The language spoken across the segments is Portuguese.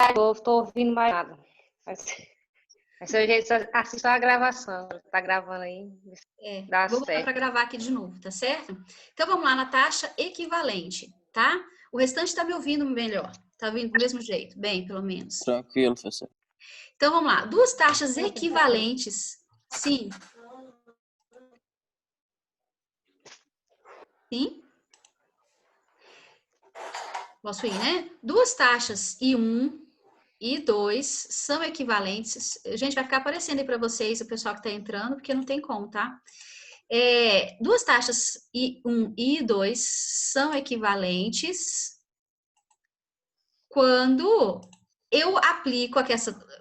Estou ouvindo mais nada. Mas eu já assisto a gravação. Tá gravando aí. Vou botar para gravar aqui de novo, tá certo? Então, vamos lá na taxa equivalente, tá? O restante está me ouvindo melhor. Tá ouvindo do mesmo jeito? Bem, pelo menos. Tranquilo, professor. Então, vamos lá. Duas taxas equivalentes. Sim. Sim? Posso ir, né? Duas taxas I1 e 2 são equivalentes. Gente, vai ficar aparecendo aí para vocês, o pessoal que está entrando, porque não tem como, tá? Duas taxas I1 e I2 são equivalentes quando eu aplico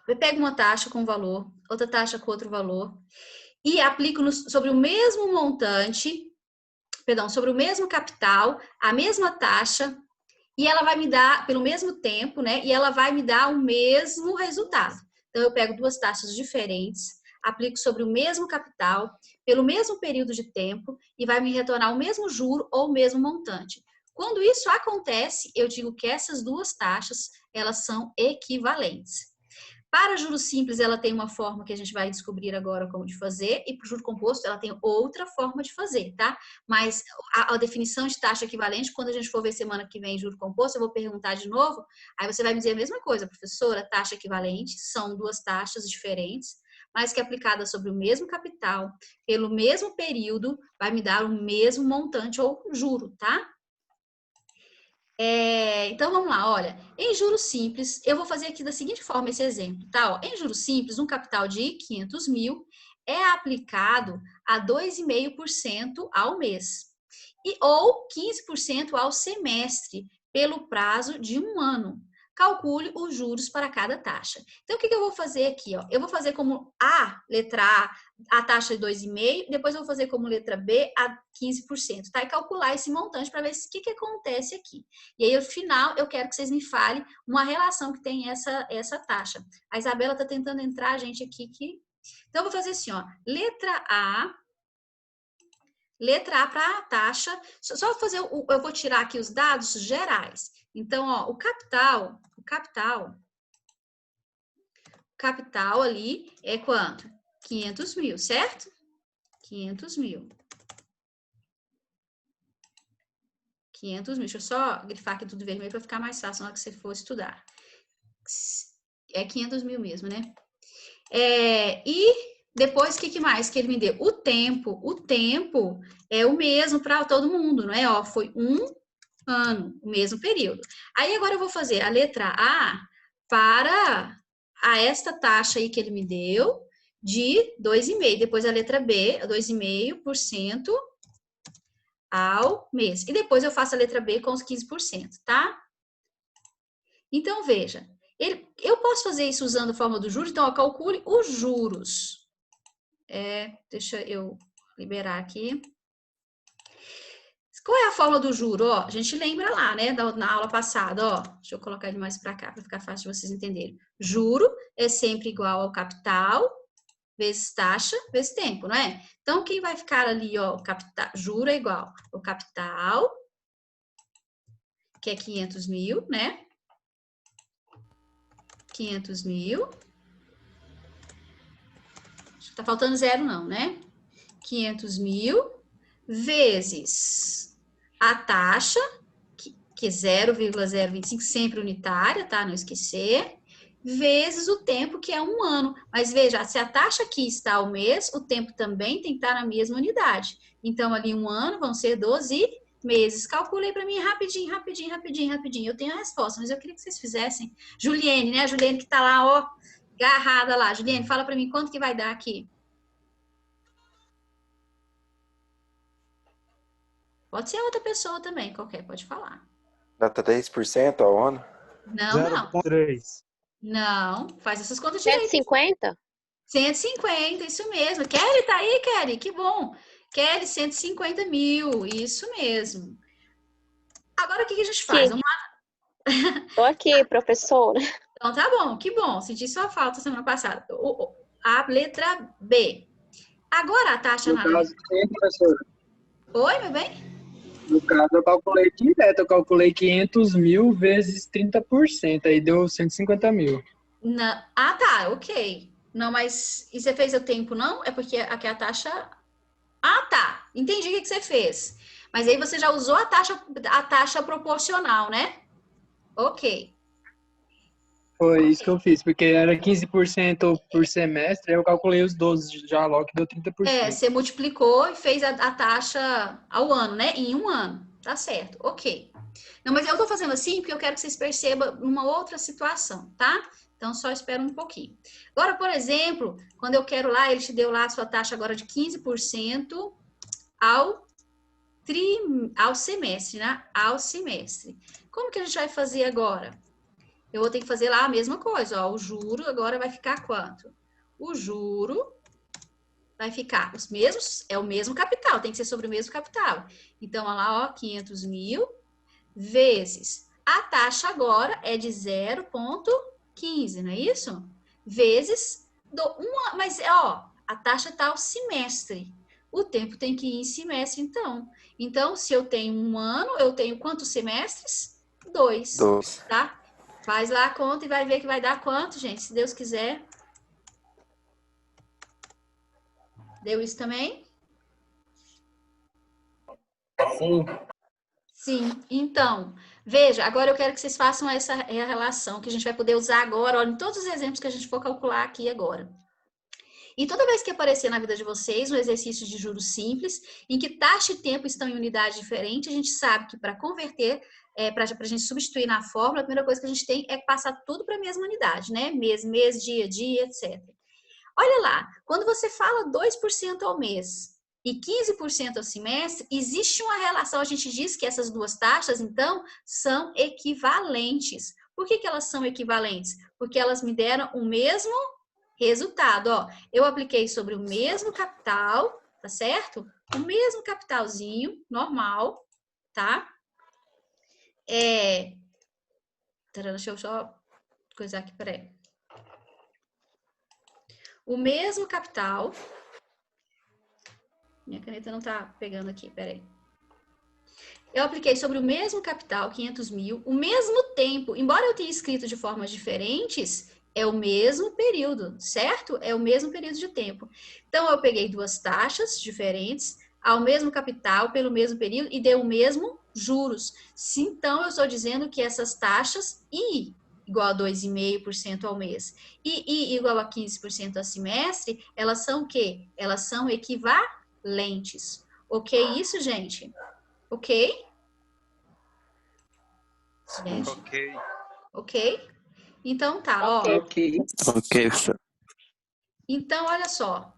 eu pego uma taxa com um valor, outra taxa com outro valor, e aplico sobre o mesmo montante, sobre o mesmo capital, a mesma taxa, e ela vai me dar, pelo mesmo tempo, né? E ela vai me dar o mesmo resultado. Então, eu pego duas taxas diferentes, aplico sobre o mesmo capital, pelo mesmo período de tempo, e vai me retornar o mesmo juro ou o mesmo montante. Quando isso acontece, eu digo que essas duas taxas, elas são equivalentes. Para juros simples, ela tem uma forma que a gente vai descobrir agora como de fazer, e para o juro composto, ela tem outra forma de fazer, tá? Mas a definição de taxa equivalente, quando a gente for ver semana que vem juro composto, eu vou perguntar de novo, aí você vai me dizer a mesma coisa, professora, taxa equivalente, são duas taxas diferentes, mas que aplicadas sobre o mesmo capital, pelo mesmo período, vai me dar o mesmo montante ou juro, tá? Então, vamos lá, olha, em juros simples, eu vou fazer aqui da seguinte forma esse exemplo, tá? Ó, em juros simples, um capital de 500 mil é aplicado a 2,5% ao mês, ou 15% ao semestre, pelo prazo de um ano. Calcule os juros para cada taxa. Então, o que eu vou fazer aqui? Ó? Eu vou fazer como letra A taxa de 2,5%, depois eu vou fazer como letra B, a 15%, tá? E calcular esse montante para ver o que acontece aqui. E aí, no final, eu quero que vocês me falem uma relação que tem essa taxa. A Isabela está tentando entrar, gente, aqui. Então, eu vou fazer assim, ó. Letra A para a taxa. Só fazer, eu vou tirar aqui os dados gerais. Então, ó, o capital ali é quanto? 500 mil, certo? 500 mil. 500 mil. Deixa eu só grifar aqui tudo vermelho para ficar mais fácil na hora que você for estudar. É 500 mil mesmo, né? E depois, o que mais que ele me deu? O tempo é o mesmo para todo mundo, não é? Ó, foi um ano, o mesmo período. Aí, agora eu vou fazer a letra A para esta taxa aí que ele me deu de 2,5%. Depois a letra B, 2,5% ao mês. E depois eu faço a letra B com os 15%, tá? Então, veja, eu posso fazer isso usando a forma do juros, então, ó, calcule os juros. Deixa eu liberar aqui. Qual é a fórmula do juro? Ó, a gente lembra lá, né, na aula passada, ó. Deixa eu colocar ele mais para cá, para ficar fácil de vocês entenderem. Juro é sempre igual ao capital vezes taxa vezes tempo, não é? Então, quem vai ficar ali, ó, juro é igual ao capital, que é 500 mil, né? 500 mil. Tá faltando zero não, né? 500 mil vezes a taxa, que é 0,025, sempre unitária, tá? Não esquecer. Vezes o tempo, que é um ano. Mas veja, se a taxa aqui está ao mês, o tempo também tem que estar na mesma unidade. Então, ali um ano vão ser 12 meses. Calculei para mim rapidinho. Eu tenho a resposta, mas eu queria que vocês fizessem. Juliene, né? A Juliene que está lá, ó, agarrada lá. Juliene, fala para mim quanto que vai dar aqui. Pode ser outra pessoa também, qualquer, pode falar. Dá 10% ao ano? Não, 0,3. Não, faz essas contas direito. 150? 150, isso mesmo. Kelly, tá aí, Kelly? Que bom. Kelly, 150 mil, isso mesmo. Agora, o que a gente faz? Vamos lá. Tô aqui, professora. Então, tá bom, que bom. Senti sua falta semana passada. A letra B. Agora, a taxa No caso, sim, professora. Oi, meu bem? No caso, eu calculei direto. Eu calculei 500 mil vezes 30%. Aí deu 150 mil. Ah, tá, ok. Não, mas... E você fez o tempo, não? É porque aqui a taxa... Ah, tá. Entendi o que você fez. Mas aí você já usou a taxa proporcional, né? Ok. Foi isso que eu fiz, porque era 15% por semestre, aí eu calculei os 12 já logo, que deu 30%. Você multiplicou e fez a taxa ao ano, né? Em um ano. Tá certo, ok. Não, mas eu tô fazendo assim porque eu quero que vocês percebam uma outra situação, tá? Então, só espera um pouquinho. Agora, por exemplo, quando eu quero lá, ele te deu lá a sua taxa agora de 15% ao semestre, né? Ao semestre. Como que a gente vai fazer agora? Eu vou ter que fazer lá a mesma coisa, ó. O juro agora vai ficar quanto? O juro vai ficar os mesmos, é o mesmo capital, tem que ser sobre o mesmo capital. Então, olha lá, ó, 500 mil vezes. A taxa agora é de 0,15, não é isso? Vezes, mas, ó, a taxa está ao semestre. O tempo tem que ir em semestre, então. Então, se eu tenho um ano, eu tenho quantos semestres? 2, 12. tá? Faz lá a conta e vai ver que vai dar quanto, gente, se Deus quiser. Deu isso também? Sim. Sim. Então, veja, agora eu quero que vocês façam essa relação que a gente vai poder usar agora, olha, em todos os exemplos que a gente for calcular aqui agora. E toda vez que aparecer na vida de vocês um exercício de juros simples, em que taxa e tempo estão em unidade diferente, a gente sabe que para converter, para a gente substituir na fórmula, a primeira coisa que a gente tem é passar tudo para a mesma unidade, né? Mês, dia, etc. Olha lá, quando você fala 2% ao mês e 15% ao semestre, existe uma relação, a gente diz que essas duas taxas, então, são equivalentes. Por que elas são equivalentes? Porque elas me deram o mesmo resultado, ó. Eu apliquei sobre o mesmo capital, tá certo? O mesmo capitalzinho, normal, tá? Deixa eu só coisar aqui, peraí. O mesmo capital. Minha caneta não tá pegando aqui, peraí. Eu apliquei sobre o mesmo capital, 500 mil, o mesmo tempo, embora eu tenha escrito de formas diferentes, é o mesmo período, certo? É o mesmo período de tempo. Então, eu peguei duas taxas diferentes, ao mesmo capital, pelo mesmo período, e deu o mesmo juros. Então, eu estou dizendo que essas taxas, I igual a 2,5% ao mês, e I igual a 15% ao semestre, elas são o quê? Elas são equivalentes. Ok isso, gente? Ok? Gente. Ok? Então tá, ó. Ok. Ok, professor. Então, olha só.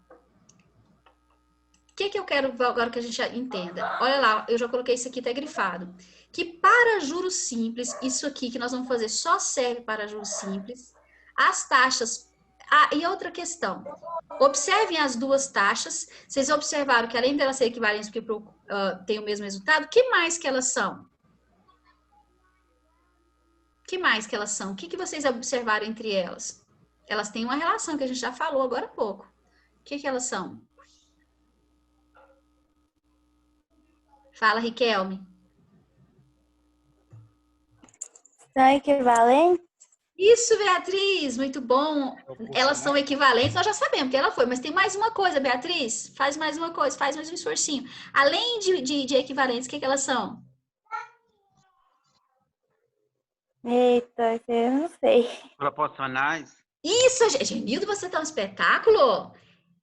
O que eu quero agora que a gente entenda? Olha lá, eu já coloquei isso aqui até grifado. Que para juros simples, isso aqui que nós vamos fazer só serve para juros simples. As taxas... e outra questão. Observem as duas taxas. Vocês observaram que além delas serem equivalentes porque tem o mesmo resultado, o que mais que elas são? O que mais que elas são? O que vocês observaram entre elas? Elas têm uma relação que a gente já falou agora há pouco. O que elas são? Fala, Riquelme. São equivalentes? Isso, Beatriz, muito bom. Elas são equivalentes, nós já sabemos que ela foi, mas tem mais uma coisa, Beatriz. Faz mais uma coisa, faz mais um esforcinho. Além de equivalentes, o que elas são? Eita, eu não sei. Proporcionais? Isso, Genildo, você tá um espetáculo.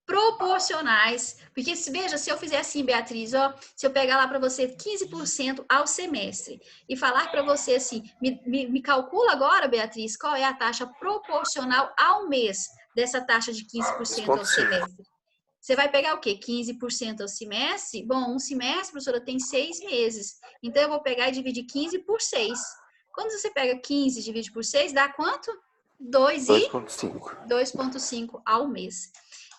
Proporcionais. Porque, veja, se eu fizer assim, Beatriz, ó, se eu pegar lá para você 15% ao semestre e falar para você assim, me calcula agora, Beatriz, qual é a taxa proporcional ao mês dessa taxa de 15% ao semestre. Você vai pegar o quê? 15% ao semestre? Bom, um semestre, professora, tem 6 meses. Então, eu vou pegar e dividir 15 por 6. Quando você pega 15 e divide por 6, dá quanto? 2,5 ao mês.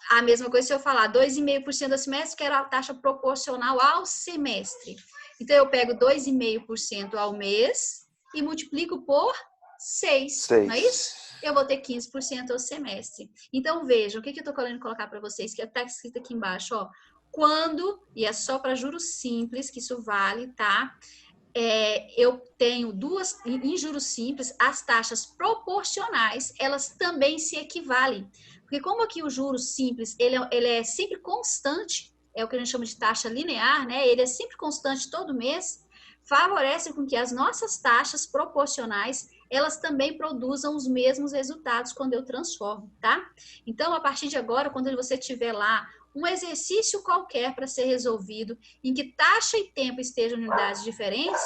A mesma coisa se eu falar 2,5% ao semestre, que era a taxa proporcional ao semestre. Então, eu pego 2,5% ao mês e multiplico por 6, não é isso? Eu vou ter 15% ao semestre. Então, veja, o que eu estou querendo colocar para vocês, que está escrito aqui embaixo, ó. quando, e é só para juros simples que isso vale, tá? Eu tenho em juros simples, as taxas proporcionais, elas também se equivalem. Porque como aqui o juros simples, ele é sempre constante, é o que a gente chama de taxa linear, né? Ele é sempre constante todo mês, favorece com que as nossas taxas proporcionais, elas também produzam os mesmos resultados quando eu transformo, tá? Então, a partir de agora, quando você tiver lá um exercício qualquer para ser resolvido, em que taxa e tempo estejam em unidades diferentes,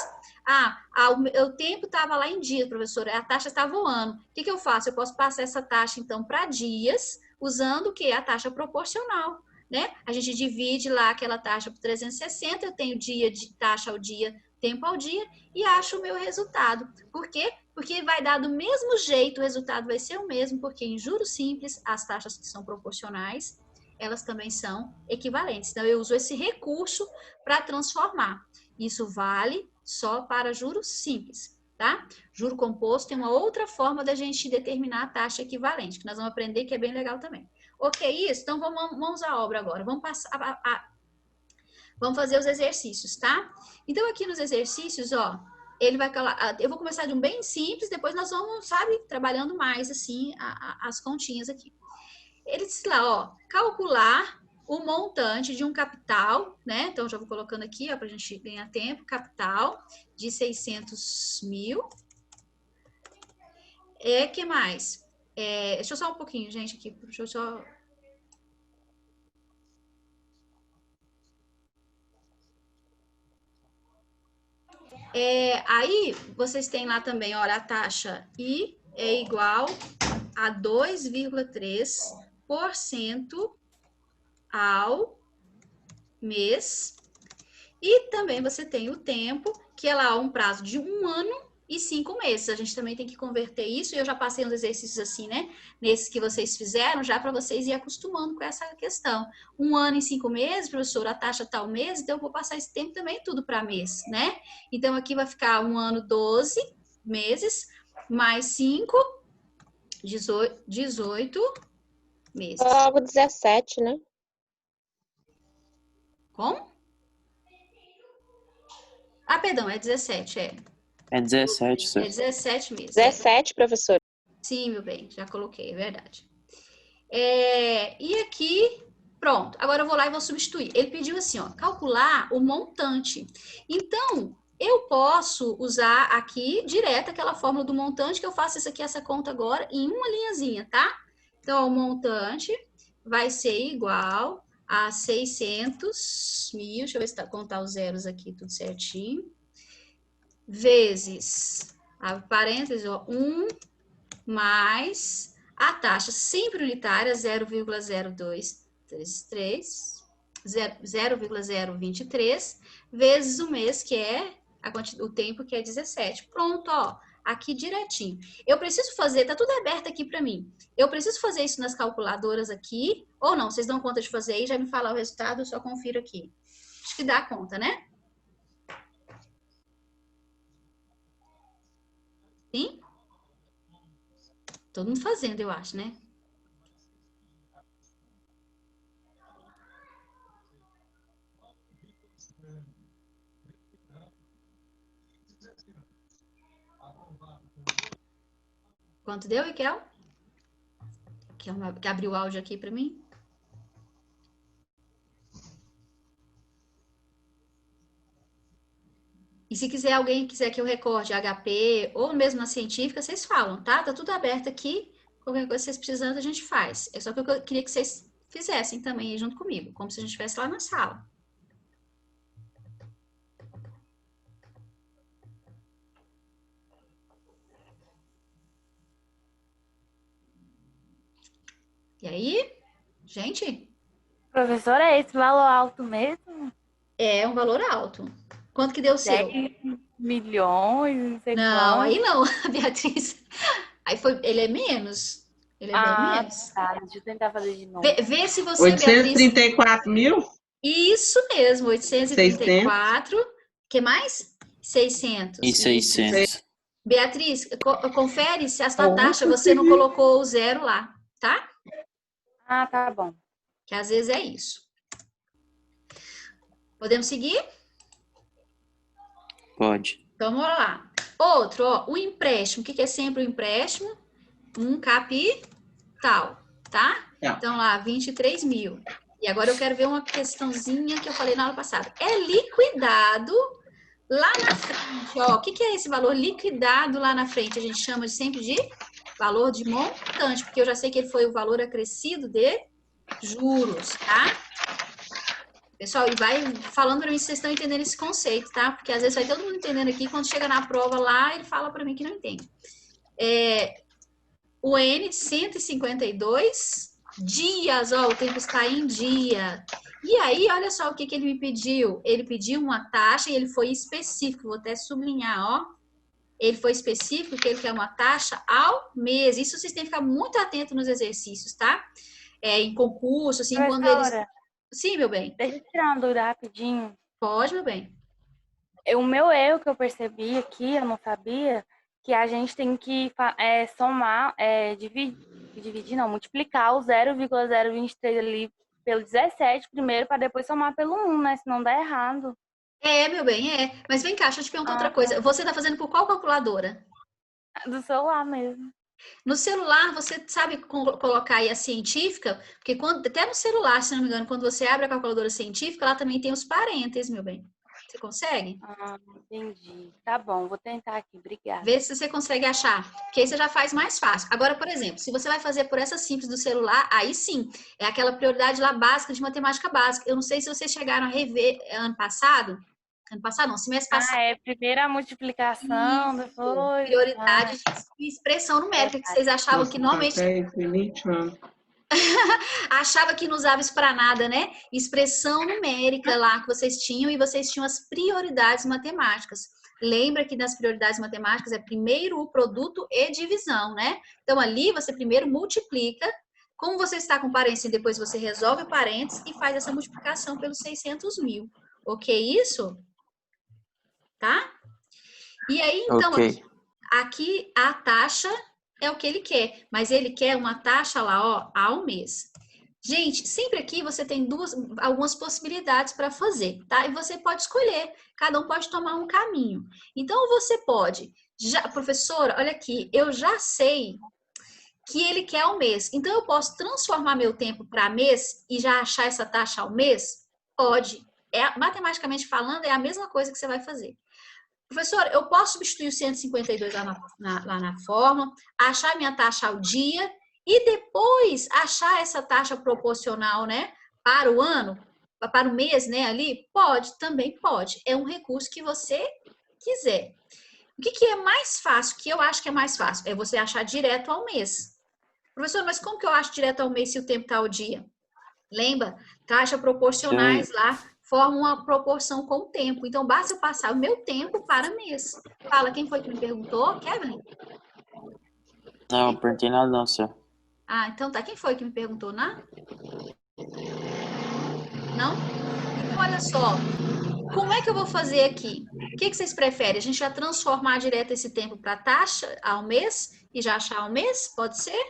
o tempo estava lá em dias, professora, a taxa está voando. O que eu faço? Eu posso passar essa taxa, então, para dias, usando o quê? A taxa proporcional, né? A gente divide lá aquela taxa por 360, eu tenho dia de taxa ao dia, tempo ao dia, e acho o meu resultado. Por quê? Porque vai dar do mesmo jeito, o resultado vai ser o mesmo, porque em juros simples, as taxas que são proporcionais, elas também são equivalentes. Então, eu uso esse recurso para transformar. Isso vale só para juros simples, tá? Juro composto tem uma outra forma da gente determinar a taxa equivalente, que nós vamos aprender, que é bem legal também. Ok, isso? Então, vamos à obra agora. Vamos passar vamos fazer os exercícios, tá? Então, aqui nos exercícios, ó, ele vai calar. Eu vou começar de um bem simples, depois nós vamos, sabe, trabalhando mais, assim, as continhas aqui. Ele disse lá, ó, calcular o montante de um capital, né? Então, já vou colocando aqui, ó, para a gente ganhar tempo. Capital de 600 mil. Que mais? Deixa eu só um pouquinho, gente, aqui. Deixa eu só... Aí, vocês têm lá também, olha, a taxa I é igual a 2,3% ao mês. E também você tem o tempo, que é lá um prazo de 1 ano e 5 meses. A gente também tem que converter isso, e eu já passei uns exercícios assim, né? Nesses que vocês fizeram, já para vocês ir acostumando com essa questão. 1 ano e 5 meses, professor, a taxa tal mês, então eu vou passar esse tempo também tudo para mês, né? Então aqui vai ficar 1 ano, 12 meses, mais 5, 18 meses. Logo 17, né? Como? Perdão, é 17, É 17, É senhor. 17 meses. 17, professor. Sim, meu bem, já coloquei, é verdade. E aqui, pronto. Agora eu vou lá e vou substituir. Ele pediu assim, ó, calcular o montante. Então, eu posso usar aqui direto aquela fórmula do montante, que eu faço essa conta agora em uma linhazinha, tá? Então, o montante vai ser igual a 600 mil, deixa eu ver se tá contar os zeros aqui, tudo certinho, vezes, abre parênteses, ó, 1 mais a taxa sempre unitária, 0,0233, 0,023, vezes o mês, que é o tempo, que é 17. Pronto, ó, aqui direitinho. Eu preciso fazer, tá tudo aberto aqui para mim. Eu preciso fazer isso nas calculadoras aqui, ou não, vocês dão conta de fazer aí, já me falar o resultado, eu só confiro aqui. Acho que dá conta, né? Sim? Todo mundo fazendo, eu acho, né? Quanto deu, Ikel? Que abriu o áudio aqui para mim. E se alguém quiser que eu recorde HP ou mesmo na científica, vocês falam, tá? Tá tudo aberto aqui. Qualquer coisa que vocês precisando, a gente faz. É só que eu queria que vocês fizessem também junto comigo, como se a gente estivesse lá na sala. E aí, gente? Professor, é esse valor alto mesmo? É um valor alto. Quanto que deu o seu? 10 milhões, não sei Não, quanto. aí não, Beatriz. Aí ele é menos. Ele é bem menos. Tá, deixa eu tentar fazer de novo. Vê se você, 834 mil? Isso mesmo, 834. O que mais? 600. E 600. Beatriz, confere se essa taxa você não colocou o zero lá, tá? Tá bom. Que às vezes é isso. Podemos seguir? Pode. Então, bora lá. Outro, ó, o empréstimo. O que é sempre o empréstimo? Um capital, tá? Então, lá, 23 mil. E agora eu quero ver uma questãozinha que eu falei na aula passada. É liquidado lá na frente, ó. O que é esse valor liquidado lá na frente? A gente chama sempre de valor de montante, porque eu já sei que ele foi o valor acrescido de juros, tá? Pessoal, e vai falando para mim se vocês estão entendendo esse conceito, tá? Porque às vezes vai todo mundo entendendo aqui, quando chega na prova lá, ele fala para mim que não entende. O N, 152 dias, ó, o tempo está em dia. E aí, olha só o que ele me pediu. Ele pediu uma taxa e ele foi específico, vou até sublinhar, ó. Ele foi específico que ele quer uma taxa ao mês. Isso vocês têm que ficar muito atento nos exercícios, tá? Em concurso, assim, quando eles... Sim, meu bem. Deixa eu tirar uma dúvida rapidinho. Pode, meu bem. O meu erro que eu percebi aqui, eu não sabia, que a gente tem que somar, dividir, não, multiplicar o 0,023 ali pelo 17 primeiro, para depois somar pelo 1, né? Senão dá errado. Meu bem, Mas vem cá, deixa eu te perguntar outra coisa. Você tá fazendo por qual calculadora? Do celular mesmo. No celular, você sabe colocar aí a científica? Porque até no celular, se não me engano, quando você abre a calculadora científica, lá também tem os parênteses, meu bem. Você consegue? Entendi. Tá bom, vou tentar aqui, obrigada. Vê se você consegue achar, porque aí você já faz mais fácil. Agora, por exemplo, se você vai fazer por essa simples do celular, aí sim, é aquela prioridade lá básica de matemática básica. Eu não sei se vocês chegaram a rever ano passado não, semestre passado. Primeiro a multiplicação, Isso, depois... prioridade de expressão numérica, que vocês achavam que normalmente... Achava que não usava isso para nada, né? Expressão numérica lá que vocês tinham e vocês tinham as prioridades matemáticas. Lembra que nas prioridades matemáticas é primeiro o produto e divisão, né? Então ali você primeiro multiplica. Como você está com parênteses, depois você resolve o parênteses e faz essa multiplicação pelos 600 mil. Ok isso? Tá? E aí, então, aqui a taxa é o que ele quer, mas ele quer uma taxa lá, ó, ao mês. Gente, sempre aqui você tem algumas possibilidades para fazer, tá? E você pode escolher, cada um pode tomar um caminho. Então, você pode, professora, olha aqui, eu já sei que ele quer ao mês, então eu posso transformar meu tempo para mês e já achar essa taxa ao mês? Pode. Matematicamente falando, é a mesma coisa que você vai fazer. Professor, eu posso substituir o 152 lá na fórmula, achar minha taxa ao dia e depois achar essa taxa proporcional, né, para o ano, para o mês, né, ali? Pode, também pode. É um recurso que você quiser. O que é mais fácil, que eu acho que é mais fácil? É você achar direto ao mês. Professor, mas como que eu acho direto ao mês se o tempo está ao dia? Lembra? Taxa proporcionais lá formam uma proporção com o tempo. Então, basta eu passar o meu tempo para mês. Fala, quem foi que me perguntou? Kevin? Não, não perguntei nada não, senhor. Então tá. Quem foi que me perguntou, né? Não? Então, olha só. Como é que eu vou fazer aqui? O que vocês preferem? A gente já transformar direto esse tempo para taxa ao mês e já achar ao mês? Pode ser?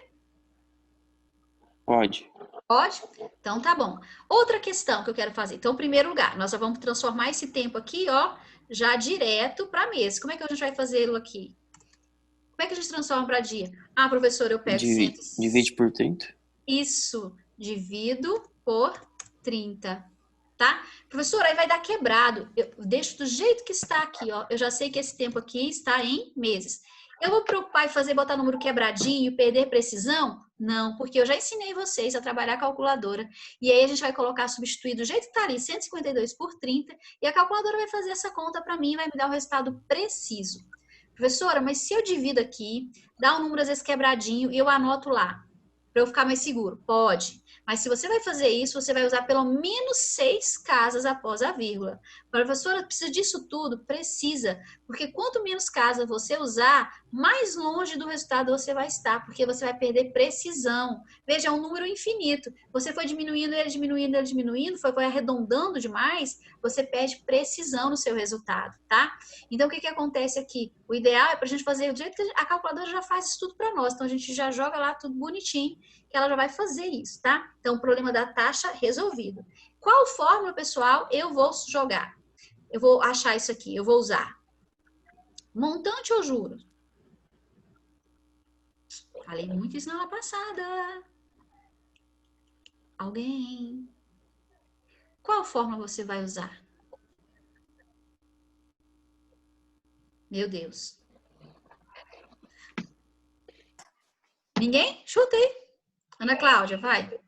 Pode. Pode? Então, tá bom. Outra questão que eu quero fazer. Então, em primeiro lugar, nós já vamos transformar esse tempo aqui, ó, já direto para mês. Como é que a gente vai fazê-lo aqui? Como é que a gente transforma para dia? Professora, eu pego... Divide por 30. Isso. Divido por 30. Tá? Professora, aí vai dar quebrado. Eu deixo do jeito que está aqui, ó. Eu já sei que esse tempo aqui está em meses. Eu vou me preocupar em botar número quebradinho e perder precisão? Não, porque eu já ensinei vocês a trabalhar a calculadora. E aí a gente vai colocar, substituir do jeito que está ali, 152 por 30, e a calculadora vai fazer essa conta para mim e vai me dar o resultado preciso. Professora, mas se eu divido aqui, dá um número às vezes quebradinho e eu anoto lá, para eu ficar mais seguro? Pode. Mas se você vai fazer isso, você vai usar pelo menos 6 casas após a vírgula. Professora, precisa disso tudo? Precisa. Porque quanto menos casas você usar, mais longe do resultado você vai estar, porque você vai perder precisão. Veja, é um número infinito. Você foi diminuindo ele, diminuindo ele, diminuindo, foi arredondando demais, você perde precisão no seu resultado, tá? Então, o que acontece aqui? O ideal é para a gente fazer do jeito que a calculadora já faz isso tudo para nós. Então, a gente já joga lá tudo bonitinho que ela já vai fazer isso, tá? Então, o problema da taxa resolvido. Qual fórmula, pessoal, eu vou jogar? Eu vou achar isso aqui, eu vou usar montante ou juros? Falei muito isso na aula passada. Alguém? Qual fórmula você vai usar? Meu Deus. Ninguém? Chuta aí. Ana Cláudia, vai.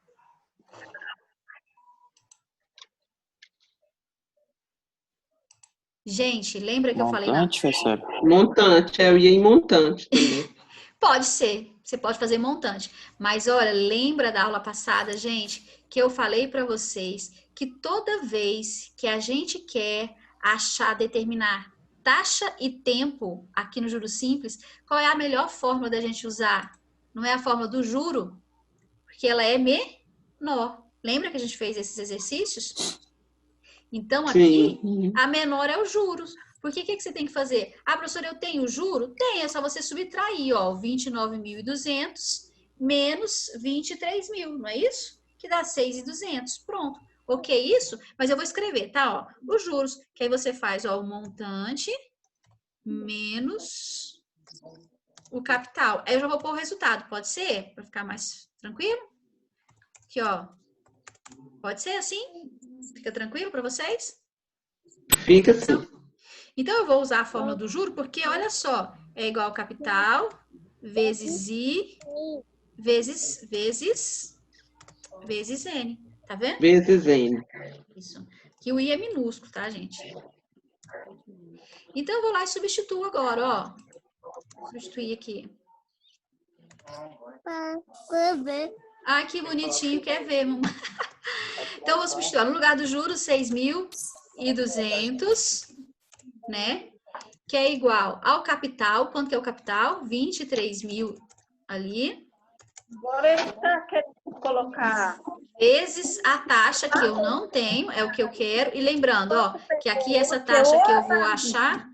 Gente, lembra que eu falei na... Montante, professora? Montante, eu ia em montante também. Pode ser, você pode fazer montante. Mas olha, lembra da aula passada, gente, que eu falei para vocês que toda vez que a gente quer determinar taxa e tempo aqui no Juro Simples, qual é a melhor fórmula da gente usar? Não é a fórmula do juro? Porque ela é menor. Lembra que a gente fez esses exercícios? Então, aqui, Sim. a menor é os juros. Porque o que você tem que fazer? Ah, professora, eu tenho juro? Tem, é só você subtrair, ó, 29.200 menos 23.000, não é isso? Que dá 6.200. Pronto. Ok, isso? Mas eu vou escrever, tá? Ó, os juros, que aí você faz, ó, o montante menos o capital. Aí eu já vou pôr o resultado, pode ser? Para ficar mais tranquilo? Aqui, ó. Pode ser assim? Fica tranquilo para vocês? Fica assim. Então, eu vou usar a fórmula do juro, porque, olha só, é igual ao capital vezes I vezes N. Tá vendo? Vezes N. Isso. Que o I é minúsculo, tá, gente? Então, eu vou lá e substituo agora, ó. Substituir aqui. Ai, que bonitinho, quer ver, mamãe? Então, eu vou substituir. No lugar do juros, 6.200, né? Que é igual ao capital. Quanto que é o capital? 23.000 ali. Agora ele está querendo colocar... Vezes a taxa que eu não tenho, é o que eu quero. E lembrando, ó, que aqui essa taxa que eu vou achar...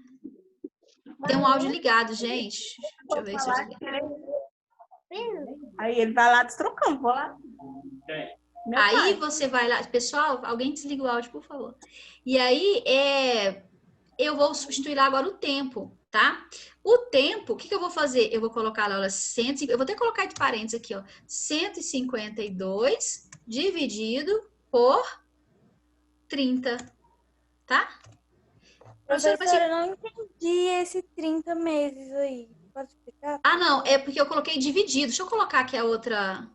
Tem um áudio ligado, gente. Deixa eu ver se eu desliguei. Aí ele vai lá destrocando, vou lá. Aí você vai lá... Pessoal, alguém desliga o áudio, por favor. E aí, eu vou substituir lá agora o tempo, tá? O tempo, o que eu vou fazer? Eu vou colocar lá, eu vou até colocar de parênteses aqui, ó. 152 dividido por 30, tá? Professora, eu não entendi esse 30 meses aí. Pode explicar? Ah, não, é porque eu coloquei dividido. Deixa eu colocar aqui a outra...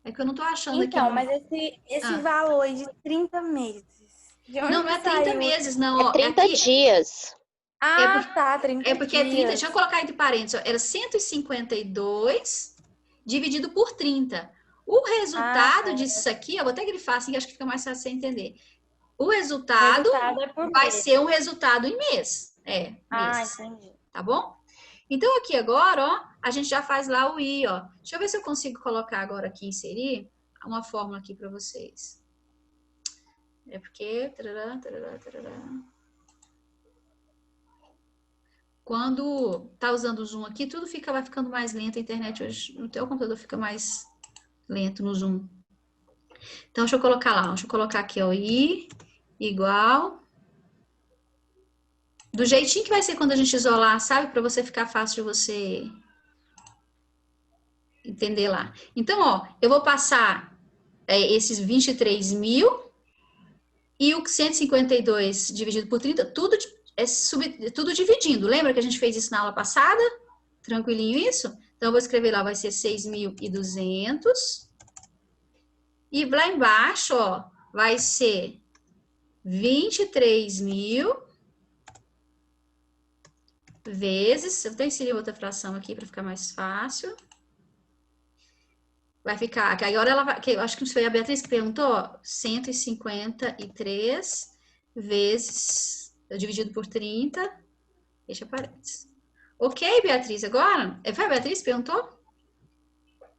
É que eu não tô achando aqui. Então, mas esse valor aí de 30 meses... Não é 30 meses, não. Ó, É 30 dias. Ah, tá, 30 É porque é 30, dias. deixa eu colocar aí de parênteses, ó, era 152 dividido por 30. O resultado disso aqui, eu vou até grifar assim, que acho que fica mais fácil você entender. O resultado vai ser um resultado em mês. Mês. Entendi. Tá bom? Então, aqui agora, ó, a gente já faz lá o I, ó. Deixa eu ver se eu consigo colocar agora aqui, inserir uma fórmula aqui para vocês. É porque... Quando tá usando o Zoom aqui, tudo vai ficando mais lento. A internet hoje, no teu computador fica mais lento no Zoom. Então, deixa eu colocar lá. Deixa eu colocar aqui, ó, I igual... Do jeitinho que vai ser quando a gente isolar, sabe? Para você ficar fácil de você entender lá. Então, ó, eu vou passar esses 23.000 e o 152 dividido por 30, tudo dividindo. Lembra que a gente fez isso na aula passada? Tranquilinho isso? Então, eu vou escrever lá, vai ser 6.200. E lá embaixo, ó, vai ser 23.000 vezes... Eu vou inserir outra fração aqui para ficar mais fácil. Vai ficar... Agora ela vai... Eu acho que foi a Beatriz que perguntou, ó, 153 vezes... dividido por 30. Deixa parênteses. Ok, Beatriz, agora? Foi a Beatriz que perguntou?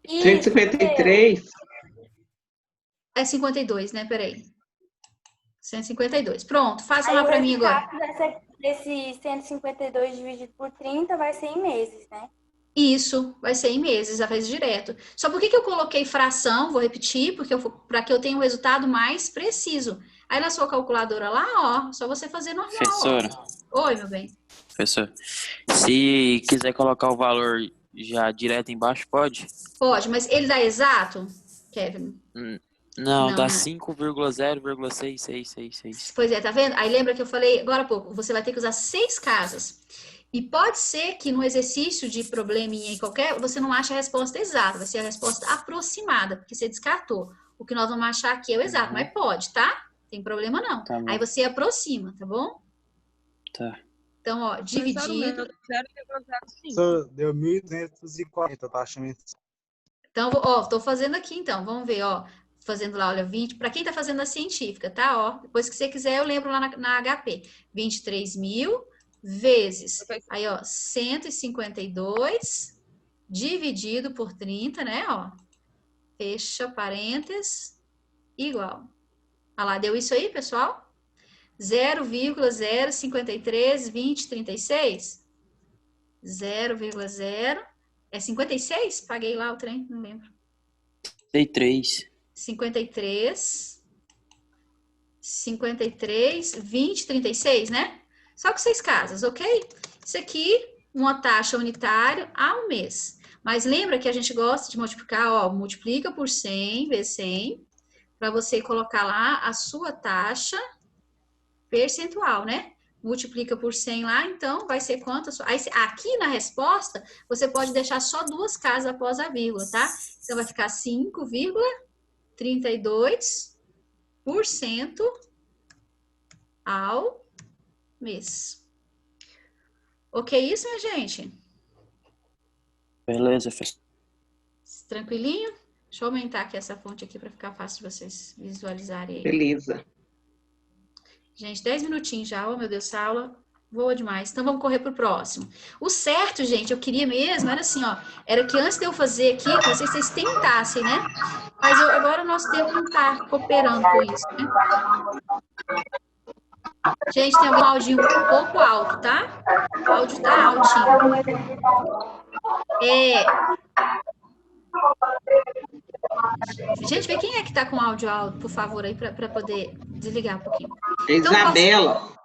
153. É 52, né? Peraí. 152. Pronto, faça lá para mim agora. Esse 152 dividido por 30 vai ser em meses, né? Isso, vai ser em meses, a vez direto. Só por que eu coloquei fração? Vou repetir, para que eu tenha um resultado mais preciso. Aí na sua calculadora lá, ó, só você fazer normal, Professora, ó. Oi, meu bem. professor, se quiser colocar o valor já direto embaixo, pode? Pode, mas ele dá exato, Kevin? Não, dá né? 5,0,6666. Pois é, tá vendo? Aí lembra que eu falei agora há pouco, você vai ter que usar 6 casas. E pode ser que no exercício de probleminha em qualquer, você não ache a resposta exata, vai ser a resposta aproximada, porque você descartou. O que nós vamos achar aqui é o exato, mas pode, tá? Tem problema não. Tá bom. Aí você aproxima, tá bom? Tá. Então, ó, dividido. Deu 1.240 taxamento. Então, ó, tô fazendo aqui então, vamos ver, ó. Fazendo lá, olha, 20, para quem tá fazendo a científica, tá? Ó, depois que você quiser, eu lembro lá na HP. 23.000 vezes, aí, ó, 152 dividido por 30, né, ó. Fecha parênteses, igual. Olha lá, deu isso aí, pessoal? 0,0532036? 0,0... É 56? Paguei lá o trem, não lembro. 53, 20, 36, né? Só com 6 casas, ok? Isso aqui, uma taxa unitária ao mês. Mas lembra que a gente gosta de multiplicar, ó, multiplica por 100 vezes 100, para você colocar lá a sua taxa percentual, né? Multiplica por 100 lá, então vai ser quanto? Aí, aqui na resposta, você pode deixar só 2 casas após a vírgula, tá? Então vai ficar 5,32% ao mês. Ok isso, minha gente? Beleza, professor. Tranquilinho? Deixa eu aumentar aqui essa fonte aqui para ficar fácil de vocês visualizarem aí. Beleza. Gente, 10 minutinhos já. Oh, meu Deus, essa aula voa demais. Então, vamos correr pro próximo. O certo, gente, eu queria mesmo, era assim, ó. Era que antes de eu fazer aqui, vocês tentassem, né? Mas agora o nosso tempo não tá cooperando com isso, né? Gente, tem algum áudio um pouco alto, tá? O áudio tá altinho. Gente, vê quem é que tá com áudio alto, por favor, aí, para poder desligar um pouquinho. Então, Isabela.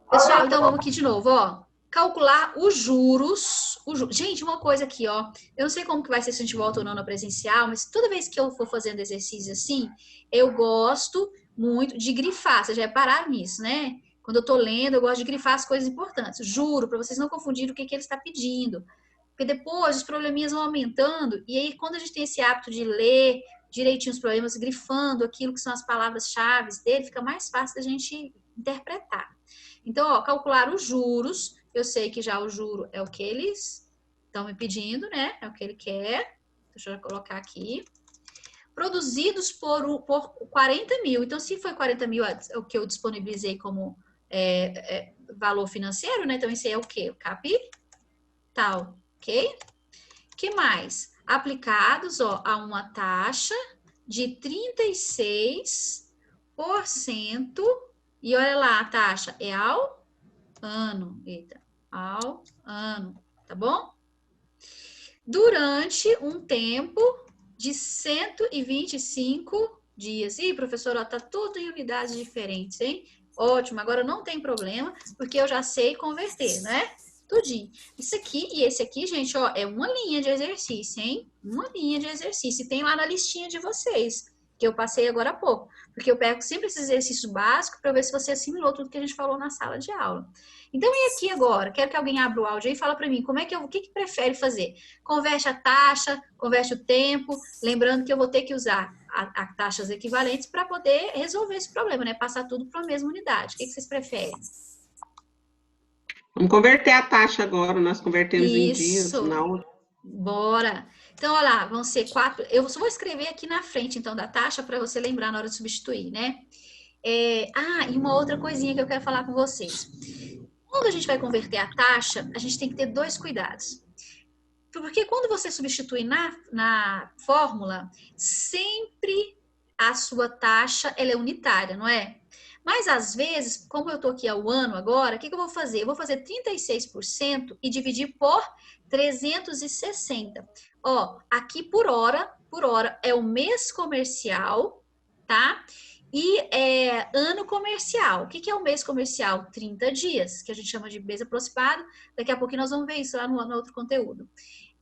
Pessoal, então vamos aqui de novo, ó. Calcular os juros. Gente, uma coisa aqui, ó. Eu não sei como que vai ser se a gente volta ou não no presencial, mas toda vez que eu for fazendo exercício assim, eu gosto muito de grifar. Vocês já repararam nisso, né? Quando eu tô lendo, eu gosto de grifar as coisas importantes. Juro, para vocês não confundirem o que ele está pedindo. Porque depois os probleminhas vão aumentando, e aí quando a gente tem esse hábito de ler direitinho os problemas, grifando aquilo que são as palavras-chave dele, fica mais fácil da gente interpretar. Então, ó, calcular os juros, eu sei que já o juro é o que eles estão me pedindo, né? É o que ele quer. Deixa eu colocar aqui. Produzidos por 40 mil. Então, se foi 40 mil o que eu disponibilizei como valor financeiro, né? Então, esse é o quê? O capital. Ok? Que mais? Aplicados, ó, a uma taxa de 36%. E olha lá, a taxa é ao ano. Eita, ao ano. Tá bom? Durante um tempo de 125 dias. Ih, professora, tá tudo em unidades diferentes, hein? Ótimo, agora não tem problema, porque eu já sei converter, né? Tudinho. Isso aqui e esse aqui, gente, ó, é uma linha de exercício, hein? Uma linha de exercício. E tem lá na listinha de vocês, que eu passei agora há pouco. Porque eu pego sempre esse exercício básico para ver se você assimilou tudo que a gente falou na sala de aula. Então, e aqui agora? Quero que alguém abra o áudio aí e fala para mim, o que prefere fazer? Converte a taxa, converte o tempo, lembrando que eu vou ter que usar a taxas equivalentes para poder resolver esse problema, né? Passar tudo para a mesma unidade. O que vocês preferem? Vamos converter a taxa agora, nós convertemos em dias. Isso. Bora. Então, olha lá, vão ser 4. Eu só vou escrever aqui na frente, então, da taxa para você lembrar na hora de substituir, né? E uma outra coisinha que eu quero falar com vocês. Quando a gente vai converter a taxa, a gente tem que ter 2 cuidados. Porque quando você substitui na fórmula, sempre a sua taxa ela é unitária, não é? Mas, às vezes, como eu tô aqui ao ano agora, o que eu vou fazer? Eu vou fazer 36% e dividir por 360. Ó, aqui por hora é o mês comercial, tá? E ano comercial. O que é o mês comercial? 30 dias, que a gente chama de mês aproximado. Daqui a pouquinho nós vamos ver isso lá no outro conteúdo.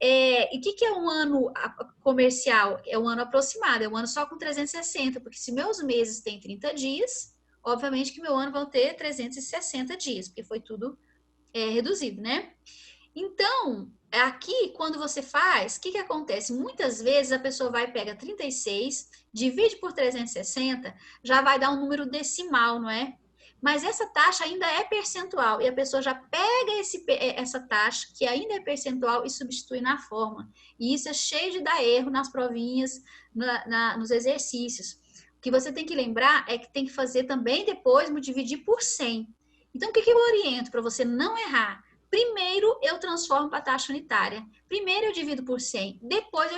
E o que é um ano comercial? É um ano aproximado, é um ano só com 360, porque se meus meses têm 30 dias, obviamente que meu ano vai ter 360 dias, porque foi tudo reduzido, né? Então, aqui, quando você faz, o que acontece? Muitas vezes a pessoa vai, pega 36, divide por 360, já vai dar um número decimal, não é? Mas essa taxa ainda é percentual, e a pessoa já pega essa taxa, que ainda é percentual, e substitui na fórmula. E isso é cheio de dar erro nas provinhas, nos exercícios. O que você tem que lembrar é que tem que fazer também depois dividir por 100. Então, o que eu oriento para você não errar? Primeiro, eu transformo para a taxa unitária. Primeiro, eu divido por 100. Depois,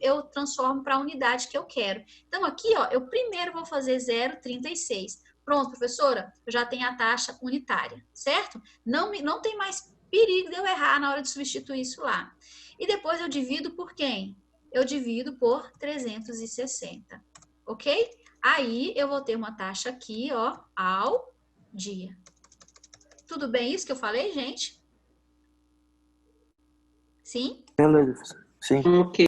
eu transformo para a unidade que eu quero. Então, aqui, ó, eu primeiro vou fazer 0,36. Pronto, professora, eu já tenho a taxa unitária, certo? Não tem mais perigo de eu errar na hora de substituir isso lá. E depois, eu divido por quem? Eu divido por 360, ok? Aí, eu vou ter uma taxa aqui, ó, ao dia. Tudo bem isso que eu falei, gente? Sim? Beleza. Sim. Ok.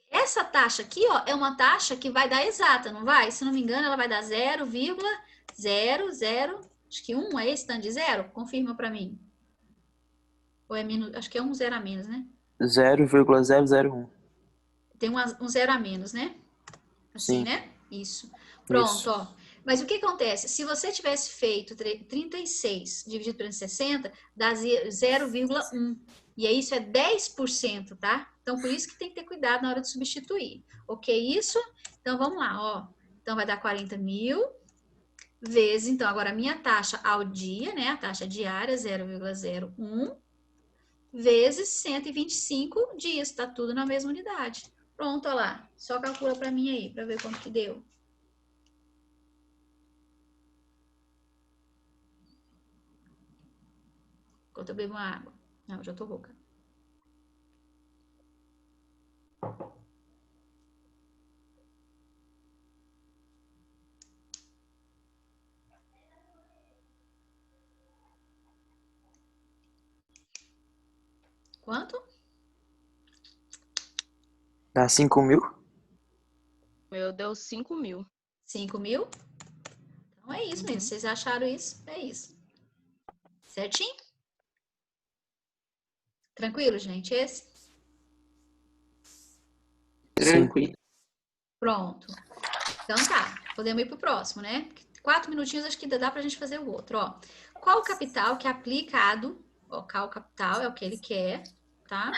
Essa taxa aqui, ó, é uma taxa que vai dar exata, não vai? Se não me engano, ela vai dar 0,00, acho que 1 é esse tanto de zero? Confirma para mim. Ou é menos, acho que é um zero a menos, né? 0,001. Tem um zero a menos, né? Assim, Sim. né? Isso. Pronto, Isso. ó. Mas o que acontece? Se você tivesse feito 36 dividido por 360, dá 0,1. E aí isso é 10%, tá? Então, por isso que tem que ter cuidado na hora de substituir. Ok isso? Então, vamos lá, ó. Então, vai dar 40 mil vezes, então, agora a minha taxa ao dia, né? A taxa diária, 0,01, vezes 125 dias. Tá tudo na mesma unidade. Pronto, ó lá. Só calcula para mim aí, para ver quanto que deu. Enquanto eu bebo uma água. Não, já tô rouca. Quanto? Dá 5 mil? Meu deu 5 mil. 5 mil? Então é isso mesmo. Vocês acharam isso? É isso. Certinho? Tranquilo, gente? Esse? Tranquilo. Pronto. Então tá. Podemos ir pro próximo, né? 4 minutinhos, acho que dá pra gente fazer o outro, ó. Qual o capital que é aplicado? Ó, qual capital é o que ele quer, tá?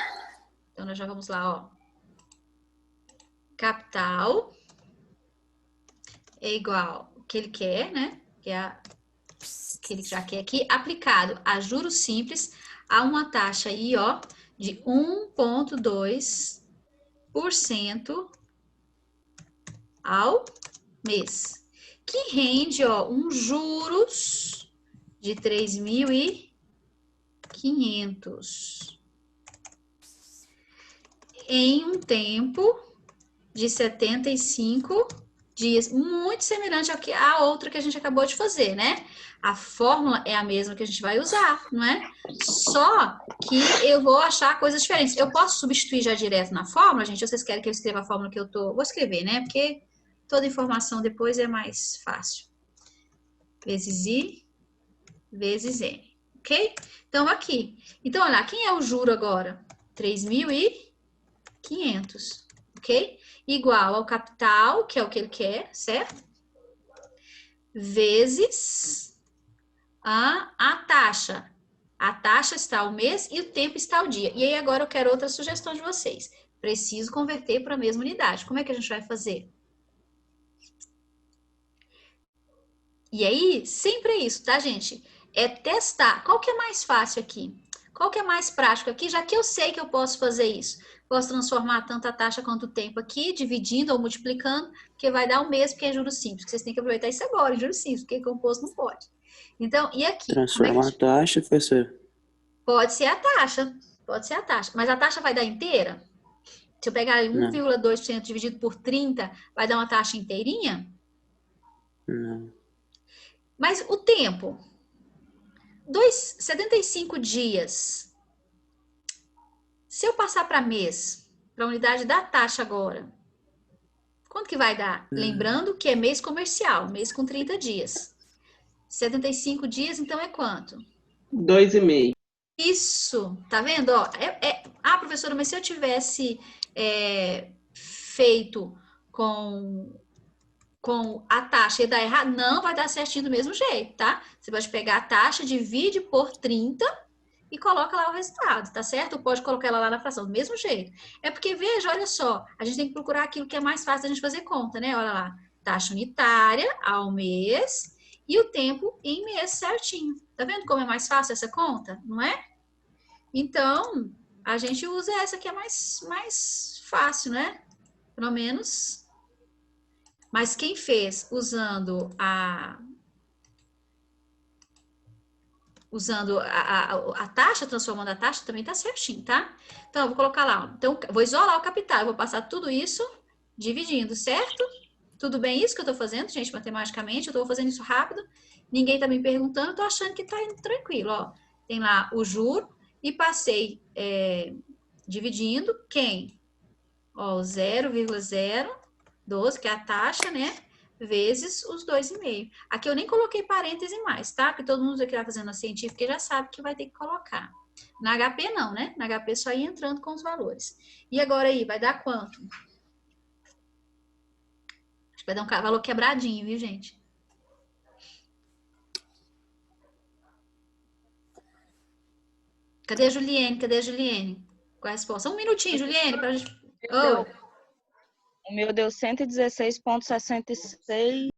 Então, nós já vamos lá, ó. Capital é igual o que ele quer, né? Que é que ele já quer aqui, aplicado a juros simples a uma taxa aí, ó, de 1,2% ao mês, que rende, ó, juros de 3.500 em um tempo de 75 dias, muito semelhante ao que a outra que a gente acabou de fazer, né? A fórmula é a mesma que a gente vai usar, não é? Só que eu vou achar coisas diferentes. Eu posso substituir já direto na fórmula, gente? Ou vocês querem que eu escreva a fórmula que eu tô... Vou escrever, né? Porque toda informação depois é mais fácil. Vezes I, vezes N, ok? Então, aqui. Então, olha lá, quem é o juro agora? 3.500, ok? Igual ao capital, que é o que ele quer, certo? Vezes a taxa. A taxa está o mês e o tempo está o dia. E aí, agora eu quero outra sugestão de vocês. Preciso converter para a mesma unidade. Como é que a gente vai fazer? E aí, sempre é isso, tá, gente? É testar. Qual que é mais fácil aqui? Qual que é mais prático aqui? Já que eu sei que eu posso fazer isso. Posso transformar tanto a taxa quanto o tempo aqui, dividindo ou multiplicando, porque vai dar o mesmo que é juros simples. Vocês têm que aproveitar isso agora, em juros simples, porque composto não pode. Então, e aqui? Transformar a taxa, professor? Pode ser a taxa. Pode ser a taxa. Mas a taxa vai dar inteira? Se eu pegar 1,2% dividido por 30, vai dar uma taxa inteirinha? Não. Mas o tempo? 75 dias. Se eu passar para mês, para a unidade da taxa agora, quanto que vai dar? Lembrando que é mês comercial, mês com 30 dias. 75 dias, então é quanto? 2,5. Isso, tá vendo? Ó, professora, mas se eu tivesse feito com a taxa ia dar errado? Não, vai dar certinho do mesmo jeito, tá? Você pode pegar a taxa, divide por 30 e coloca lá o resultado, tá certo? Ou pode colocar ela lá na fração, do mesmo jeito. É porque, veja, olha só, a gente tem que procurar aquilo que é mais fácil da gente fazer conta, né? Olha lá, taxa unitária ao mês e o tempo em mês certinho. Tá vendo como é mais fácil essa conta? Não é? Então, a gente usa essa que é mais fácil, né? Pelo menos. Mas quem fez usando a taxa, transformando a taxa, também tá certinho, tá? Então, eu vou colocar lá. Então, vou isolar o capital. Eu vou passar tudo isso dividindo, certo? Tudo bem isso que eu tô fazendo, gente, matematicamente? Eu tô fazendo isso rápido. Ninguém tá me perguntando. Eu tô achando que tá indo tranquilo, ó. Tem lá o juro e passei dividindo quem? Ó, o 0,012, que é a taxa, né? Vezes os 2,5. Aqui eu nem coloquei parêntese mais, tá? Porque todo mundo que vai fazendo a científica já sabe que vai ter que colocar. Na HP não, né? Na HP só ir entrando com os valores. E agora aí, vai dar quanto? Acho que vai dar um valor quebradinho, viu, gente? Cadê a Juliene? Cadê a Juliene? Qual a resposta? Um minutinho, Juliene, pra gente... O meu deu 116,66.